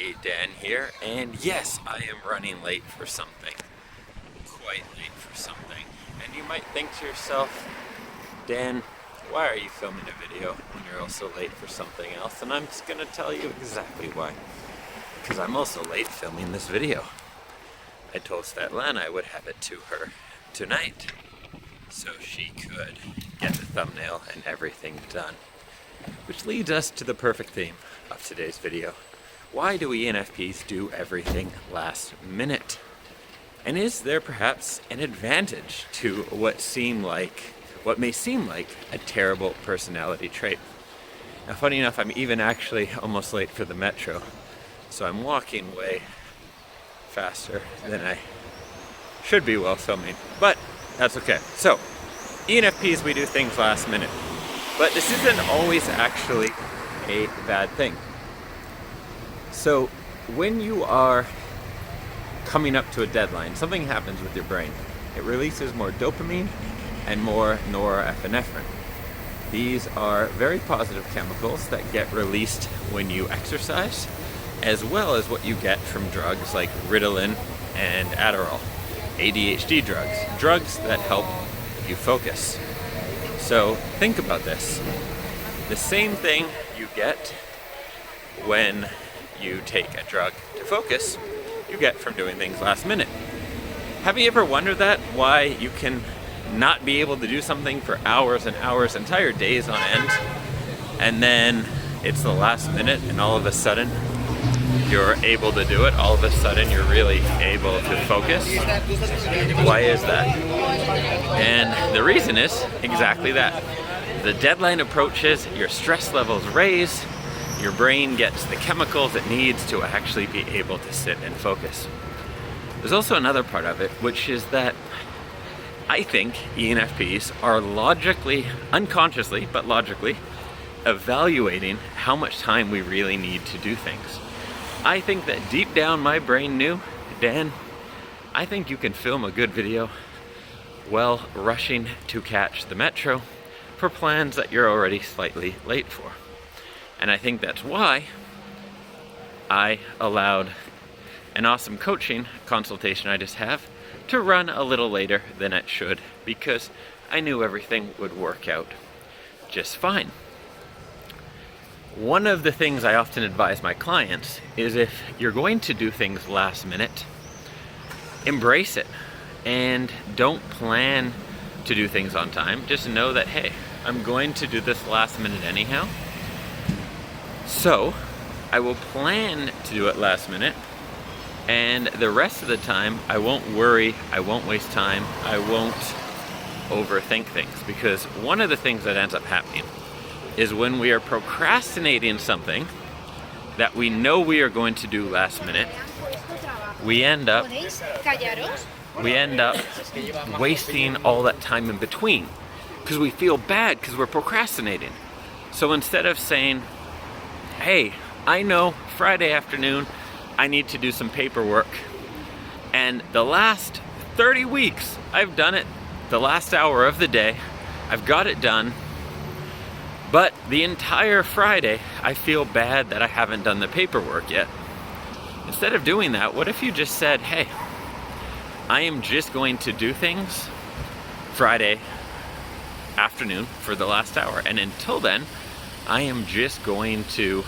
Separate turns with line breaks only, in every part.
Hey, Dan here, and yes, I am running late for something. Quite late for something. And you might think to yourself, Dan, why are you filming a video when you're also late for something else? And I'm just gonna tell you exactly why. Because I'm also late filming this video. I told Svetlana I would have it to her tonight, so she could get the thumbnail and everything done. Which leads us to the perfect theme of today's video. Why do ENFPs do everything last minute? And is there perhaps an advantage to what may seem like a terrible personality trait? Now, funny enough, I'm even actually almost late for the metro, so I'm walking way faster than I should be while filming, but that's okay. So, ENFPs, we do things last minute, but this isn't always actually a bad thing. So when you are coming up to a deadline, something happens with your brain. It releases more dopamine and more norepinephrine. These are very positive chemicals that get released when you exercise, as well as what you get from drugs like Ritalin and Adderall, ADHD drugs that help you focus. So think about this. The same thing you get when you take a drug to focus, you get from doing things last minute. Have you ever wondered why you can not be able to do something for hours and hours, entire days on end, and then it's the last minute and all of a sudden you're able to do it, all of a sudden you're really able to focus? Why is that? And the reason is exactly that. The deadline approaches, your stress levels raise, your brain gets the chemicals it needs to actually be able to sit and focus. There's also another part of it, which is that I think ENFPs are unconsciously, but logically, evaluating how much time we really need to do things. I think that deep down my brain knew, Dan, I think you can film a good video while rushing to catch the metro for plans that you're already slightly late for. And I think that's why I allowed an awesome coaching consultation I just have to run a little later than it should, because I knew everything would work out just fine. One of the things I often advise my clients is if you're going to do things last minute, embrace it and don't plan to do things on time. Just know that, hey, I'm going to do this last minute anyhow. So I will plan to do it last minute, and the rest of the time I won't worry, I won't waste time, I won't overthink things, because one of the things that ends up happening is when we are procrastinating something that we know we are going to do last minute, we end up wasting all that time in between because we feel bad because we're procrastinating. So instead of saying, hey, I know Friday afternoon I need to do some paperwork, and the last 30 weeks I've done it the last hour of the day, I've got it done, but the entire Friday I feel bad that I haven't done the paperwork yet. Instead of doing that, what if you just said, hey, I am just going to do things Friday afternoon for the last hour, and until then I am just going to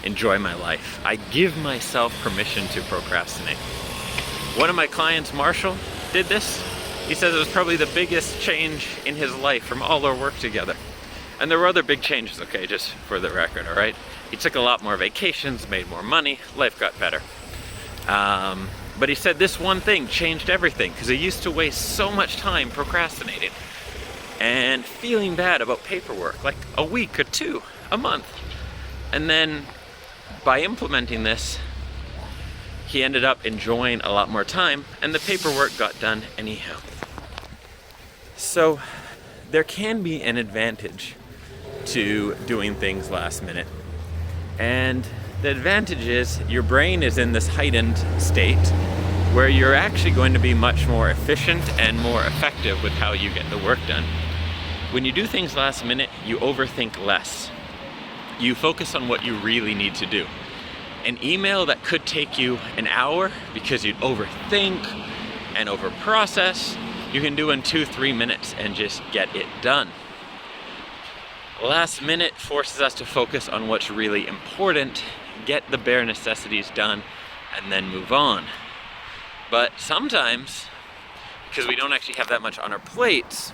enjoy my life. I give myself permission to procrastinate. One of my clients, Marshall, did this. He says it was probably the biggest change in his life from all our work together. And there were other big changes, okay, just for the record, all right? He took a lot more vacations, made more money, life got better. But he said this one thing changed everything, because he used to waste so much time procrastinating and feeling bad about paperwork, like a week or two, a month. And then by implementing this, he ended up enjoying a lot more time, and the paperwork got done anyhow. So there can be an advantage to doing things last minute. And the advantage is your brain is in this heightened state where you're actually going to be much more efficient and more effective with how you get the work done. When you do things last minute, you overthink less. You focus on what you really need to do. an email that could take you an hour because you'd overthink and overprocess, you can do in 2-3 minutes and just get it done. Last minute forces us to focus on what's really important, get the bare necessities done, and then move on. But sometimes, because we don't actually have that much on our plates,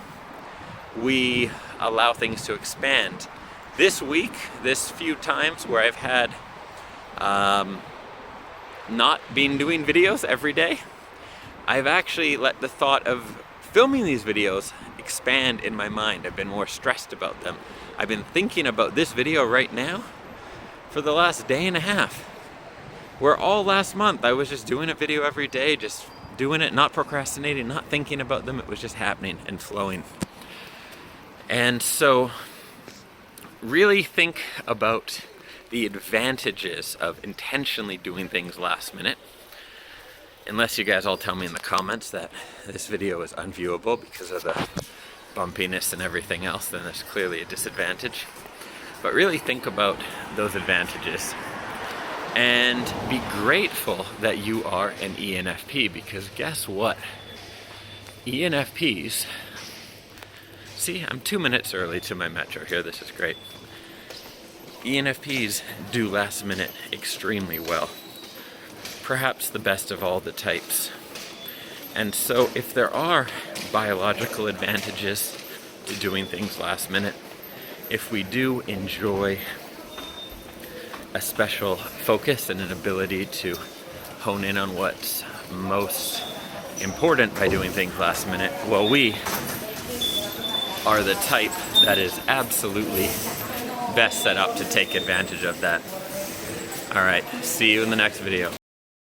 we allow things to expand. This week, this few times where I've had not been doing videos every day, I've actually let the thought of filming these videos expand in my mind. I've been more stressed about them. I've been thinking about this video right now for the last day and a half. Where all last month I was just doing a video every day, just doing it, not procrastinating, not thinking about them. It was just happening and flowing. And so really think about the advantages of intentionally doing things last minute. Unless you guys all tell me in the comments that this video is unviewable because of the bumpiness and everything else, then there's clearly a disadvantage. But really think about those advantages and be grateful that you are an ENFP, because guess what? ENFPs, see, I'm 2 minutes early to my metro here, this is great. ENFPs do last minute extremely well. Perhaps the best of all the types. And so if there are biological advantages to doing things last minute, if we do enjoy a special focus and an ability to hone in on what's most important by doing things last minute, well, we are the type that is absolutely best set up to take advantage of that. All right, see you in the next video.